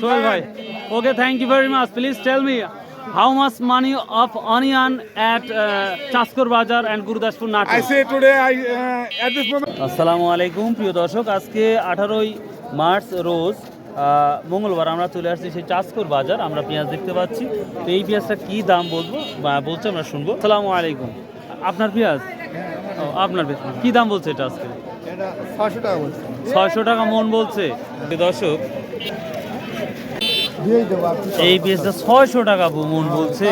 Sohail bhai. Okay, thank you very much. Please tell me how much money of onion at Chaskor Bazar and Gurdaspur Natu? I say today, at this moment. আসসালামু আলাইকুম প্রিয় দর্শক, আজকে 18ই March রোজ মঙ্গলবার আমরা চলে আসছি সেই চাষকর বাজার। আমরা পেঁয়াজ দেখতে পাচ্ছি, তো এই পেঁয়াজটা কী দাম বলছে আমরা শুনবো। আসসালামু আলাইকুম, আপনার পেঁয়াজ? ও, আপনার পেঁয়াজ কী দাম বলছে এটা আজকে? 600 টাকা বলছে। 600 টাকা মন বলছে। প্রিয় দর্শক, এই পেঁয়াজটা 600 টাকা মন বলছে,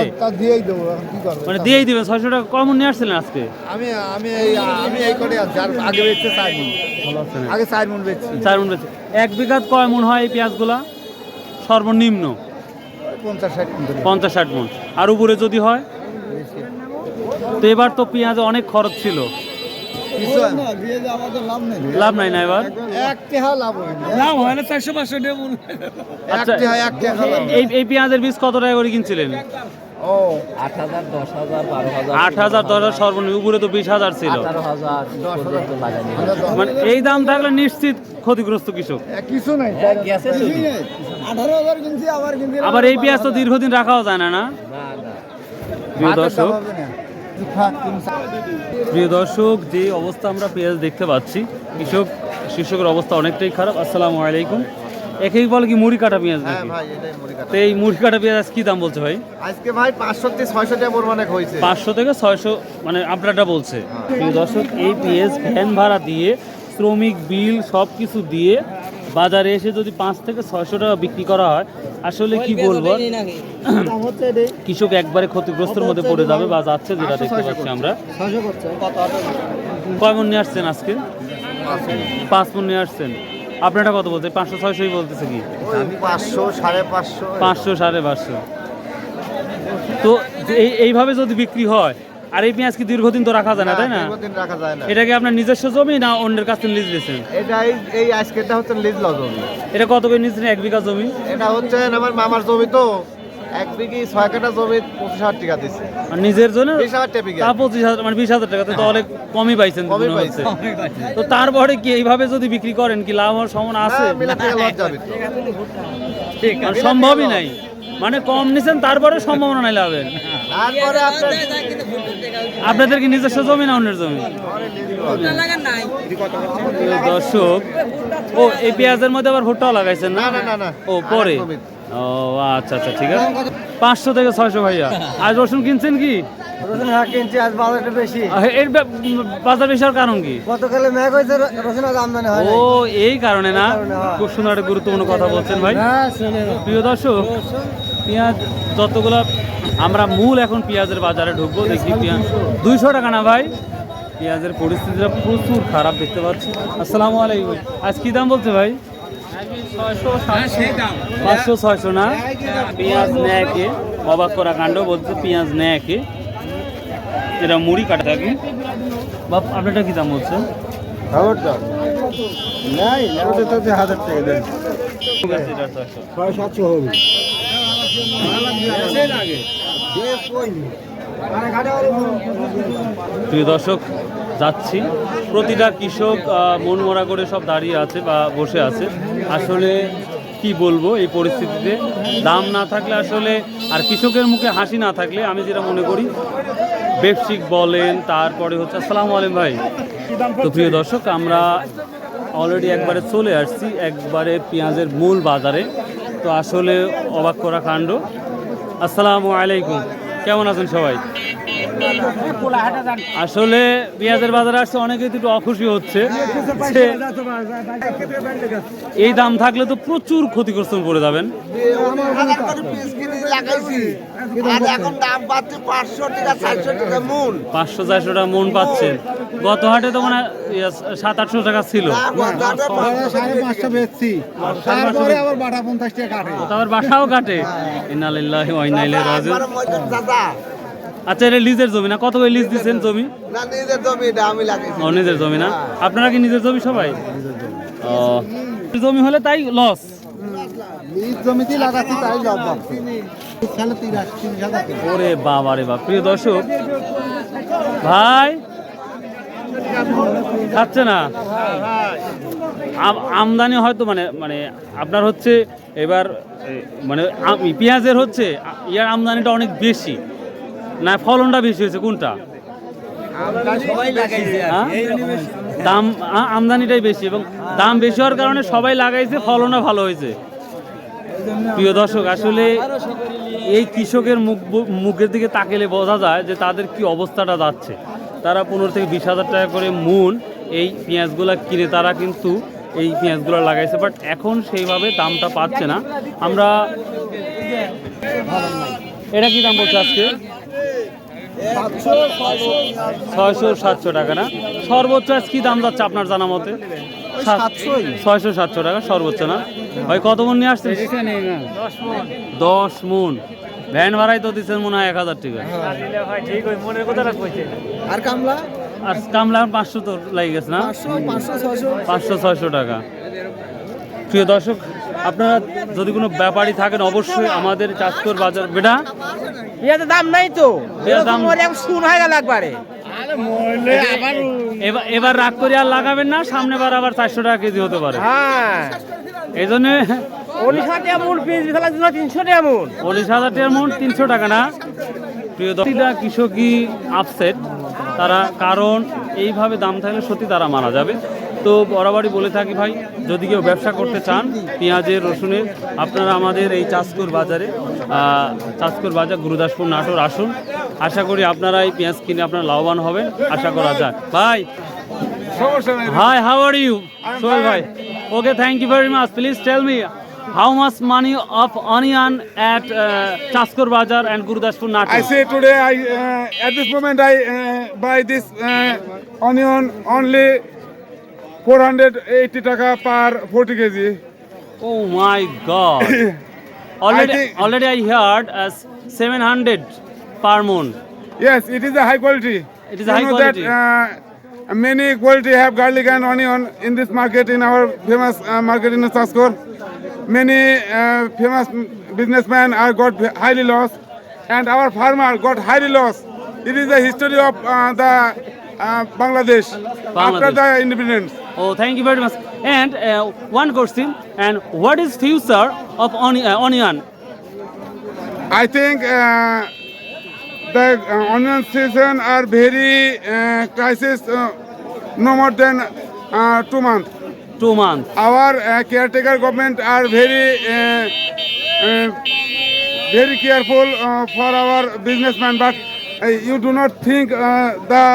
মানে দিয়েই দেবেন। 600 টাকা কমন নিয়ে আসছিলেন আজকে? আমি এই করে আগে বেচছে 4 মণ। আগে 4 মণ বেচছি। 4 মণ বেচছে। 1 বিঘাত কয় মণ হয় এই পেঁয়াজগুলা সর্বনিম্ন? 50-60 মণ। আর উপরে যদি হয়? তো এবার তো পেঁয়াজে অনেক খরচ ছিল, লাভ নাই না এবার? লাভ হয় না, 400-500 টাকা মণ। আচ্ছা, এই পেঁয়াজের বীজ কত টাকা করে কিনছিলেন? 8,000, 10,000, 12,000, 8,000, 10,000 সর্বনিম্ন, উপরে তো 20,000 ছিল। 18,000 পর্যন্ত লাগানি। মানে এই দাম থাকলে নিশ্চিত ক্ষতিগ্রস্ত কৃষক। কিছু নাই, গ্যাসে চলি। 18,000 কিনছি, আবার কিনছি। আবার এই পেঁয়াজ তো দীর্ঘদিন রাখাও যায় না, না? প্রিয় দর্শক, যে অবস্থা আমরা পেঁয়াজ দেখতে পাচ্ছি, কৃষকের অবস্থা অনেকটাই খারাপ। আসসালামু আলাইকুম। একেই বলে কি মুড়ি কাটা পেঁয়াজ নাকি? ভাই এটাই মুড়ি কাটা। তো এই মুড়ি কাটা পেঁয়াজ কি দাম বলছে ভাই? আজকে ভাই 500 থেকে 600 টাকা পরিমাণে হয়েছে। 500 থেকে 600 মানে আপনারটা বলছে। প্রিয় দর্শক, এই পেঁয়াজ ভ্যান ভাড়া দিয়ে, শ্রমিক বিল সব কিছু দিয়ে বাজারে এসে যদি 5 থেকে 600 টাকা বিক্রি করা হয়, আসলে কি বলবো, কৃষক একবারে ক্ষতিগ্রস্তের মধ্যে পড়ে যাবে বা যাচ্ছে, যেটা দেখতে পাচ্ছি আমরা। কয় মণ নিয়ে আসছেন আজকে? 5 মণ নিয়ে আসছেন। আপনারটা কত বলছে? 500-600 বলতেছে কি? 500, 550, 500, 550। তো এইভাবে যদি বিক্রি হয়, আর এই পেঁয়াজ কি দীর্ঘদিন তো রাখা যায় না, তাই না? দীর্ঘদিন রাখা যায় না। এটা কি আপনার নিজস্ব জমি না অন্যের কাছ থেকে লিজ দিয়েছেন? এটা এই আজকেটা হচ্ছে লিজ জমি। এটা কত করে নিচ্ছেন 1 বিঘা জমি? এটা হচ্ছে আমার মামার জমি, তো 1 বিঘি 6 কাঠা জমি 25,000 টাকা দিচ্ছে। আর নিজের জন্য 20,000 টাকা বিঘা। তা 25,000, মানে 20,000 টাকা, তো অনেক কমই পাইছেন মনে হচ্ছে। তো তারপরে কি এইভাবে যদি বিক্রি করেন, কি লাভ হওয়ার সম্ভাবনা আছে? মিলাতে লস যাবে তো। মানে সম্ভবই নাই, মানে কম নিছেন তারপরে সম্ভাবনা নাই লাভের। তারপরে আপনাদের কি নিজস্ব জমি না অন্যের জমি? দর্শক, ও এই পেঁয়াজের মধ্যে আবার ভুট্টাও লাগাইছেন না? না। ও পরে, ও আচ্ছা আচ্ছা, ঠিক আছে। 500 থেকে 600 ভাইয়া। আজ রসুন কিনছেন কি? রসুন কিনছি, আজ বাজারটা বেশি। এর বাজার বেশি হওয়ার কারণ কি? গতকালে মেঘ হয়েছে, রসুনের আমদানি হয়। ও এই কারণে না? খুব সুন্দর একটা গুরুত্বপূর্ণ কথা বলছেন ভাই। প্রিয় দর্শক, পেঁয়াজ যতগুলো আমরা মূল এখন পেঁয়াজের বাজারে ঢুকবো, দেখি পেঁয়াজ 200 টাকা না ভাই? পেঁয়াজের পরিস্থিতিটা প্রচুর খারাপ দেখতে পাচ্ছি। আসসালামু আলাইকুম। আজ কি দাম বলছে ভাই? 500-600 না? পেঁয়াজ নেয় কে? অবাক করা কাণ্ড বলছে, পেঁয়াজ নেয় কে? এটা মুড়ি কাটা থাকে। বাপ, আপনারটা কি দাম বলছে? প্রিয় দর্শক, যাচ্ছি, প্রতিটা কৃষক মন মরা করে সব দাঁড়িয়ে আছে বা বসে আছে। আসলে কি বলবো, এই পরিস্থিতিতে দাম না থাকলে আসলে, আর কৃষকের মুখে হাসি না থাকলে, আমি যেটা মনে করি, ব্যবসায়িক বলেন, তারপরে হচ্ছে। আসসালামু আলাইকুম ভাই। তো প্রিয় দর্শক, আমরা অলরেডি একবারে চলে আসছি একবারে পেঁয়াজের মূল বাজারে। তো আসলে অবাক করা কাণ্ড। আসসালামু আলাইকুম, কেমন আছেন সবাই? আসলে পেঁয়াজের বাজারে আসছে, অনেকেই একটু অখুশি হচ্ছে। এই দাম থাকলে তো প্রচুর ক্ষতিগ্রস্ত পড়ে যাবেন। 500-400 টাকা মন পাচ্ছেন। গত হাটে তো মানে 700-800 টাকা ছিল। আবার বাসাও কাটে। ইন্নালিল্লাহি ওয়া ইন্না ইলাইহি রাজিউন। আচ্ছা, এটা লিজের জমি না? কত করে লিজ দিচ্ছেন জমি? না, নিজের জমি, এটা আমি লাগাইছি। ও, নিজের জমি না? আপনারা কি নিজের জমি সবাই? ও, জমি হলে তাই লস। নিজ জমিতে লাগাচ্ছি, তাই লাভ। ওরে বাবা রে বাপ। প্রিয় দর্শক, ভাই খাচ্ছে না। আমদানি হয়তো মানে আপনার হচ্ছে এবার মানে পেঁয়াজের হচ্ছে ইয়ার আমদানিটা অনেক বেশি না ফলনটা বেশি হয়েছে কোনটা? হ্যাঁ? দাম আমদানিটাই বেশি এবং দাম বেশি হওয়ার কারণে সবাই লাগাইছে, ফলনও ভালো হয়েছে। প্রিয় দর্শক, আসলে এই কৃষকের মুখের দিকে তাকালে বোঝা যায় যে তাদের কি অবস্থাটা যাচ্ছে। তারা 15 থেকে 20,000 টাকা করে মন এই পেঁয়াজগুলো কিনে তারা কিন্তু এই পেঁয়াজগুলো লাগাইছে, বাট এখন সেইভাবে দামটা পাচ্ছে না। আমরা এটা কি দাম বলছে আজকে? 600-700 টাকা না? সর্বোচ্চ আজ কি দাম যাচ্ছে আপনার জানা মতে? 600-700 টাকা সর্বোচ্চ না? ভাই কত মন নিয়ে আসছেন? 10 মন। ভ্যান ভাড়াই তো দিচ্ছেন মনে হয় 1000 টাকা। আর কামলা আর কামলা 500 তো লাগে গেছে না? 500-600 টাকা। প্রিয় দর্শক, আপনারা যদি কোনো ব্যাপারী থাকেন অবশ্যই আমাদের চাঁদপুর বাজার বেটা পেঁয়াজের দাম নাই তো, পেঁয়াজের দাম শুন হয়ে গেল একবারে। এবার রাগ করে আর লাগাবেন না, সামনে বার আবার 400 টাকা কেজি হতে পারে। হ্যাঁ, এই জন্য 19,000 টাকা মূল পেঁয়াজ ফেলার জন্য 300 টাকা মূল। 19,000 টাকার মন 300 টাকা না? প্রিয় দর্শক, কৃষকই আপসেট তারা, কারণ এইভাবে দাম থাকলে সত্যি তারা মারা যাবে। তো বরাবরই বলে থাকি ভাই, যদি কেউ ব্যবসা করতে চান পেঁয়াজের রসুনের, আপনারা আমাদের এই চাঁদপুর বাজারে চাঁদপুর বাজার গুরুদাসপুর নাটোর আসুন। আশা করি আপনারা এই পেঁয়াজ কিনে আপনারা লাভবান হবেন, আশা করা যায়। ভাই hi, how are you? Sohel ভাই, okay, thank you very much. Please tell me how much money of onion at Chaskor Bazar and Gurdaspur Nato? I say today, at this moment, I buy this onion only 480 taka per 40 kg. Oh my God! think- already I heard as 700 per moon. Yes, it is a high quality. It is You a high know quality. That, many quality have garlic and onion in this market, in our famous market in Chaskor. Many famous businessmen are got highly lost, and our farmer got highly lost. It is the history of the Bangladesh after the independence. Oh, thank you very much. And one question, and what is future of onion? I think the onion season are very crisis, no more than 2 months. 2 months. Our caretaker government are very careful for our businessmen, but you do not think the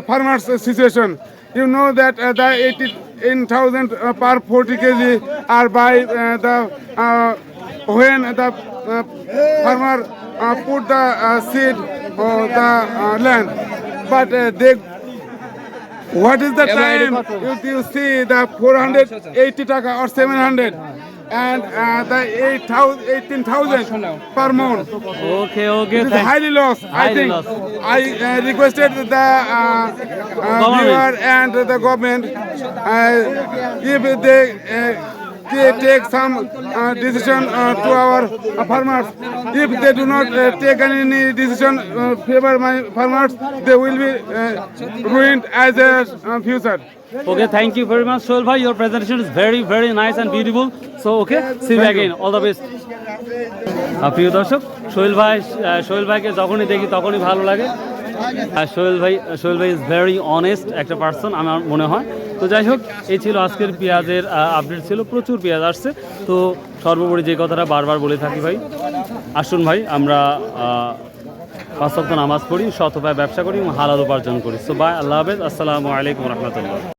farmers' situation. You know that the 18,000 per 40 kg are by the when the farmer put the seed or the land, but they. What is the time? If you see the 480 taka or 700 and the 18,000 per month. Okay, It is thank highly lost. I Highly think lost. I requested the viewer and the government if they take some decision to our farmers. If they do not take any decision favor my farmers, they will be ruined as a future. Okay, thank you very much, Sohel bhai. Your presentation is very, very nice and beautiful. So, okay, see you again. All the best. প্রিয় দর্শক, সোহেল ভাইকে যখনই দেখি তখনই ভালো লাগে। আর সোহেল ভাই is very honest একটা পার্সন আমার মনে হয়। তো যাই হোক, এই ছিল আজকের পেঁয়াজের আপডেট ছিল। প্রচুর পেঁয়াজ আসছে। তো সর্বোপরি যে কথাটা বারবার বলে থাকি ভাই, আসুন ভাই, আমরা 5 ওয়াক্ত নামাজ পড়ি, সৎ উপায়ে ব্যবসা করি এবং হালাল উপার্জন করি। সো বাই, আল্লাহ হাফেজ, আসসালামু আলাইকুম রহমতুল্লাহ।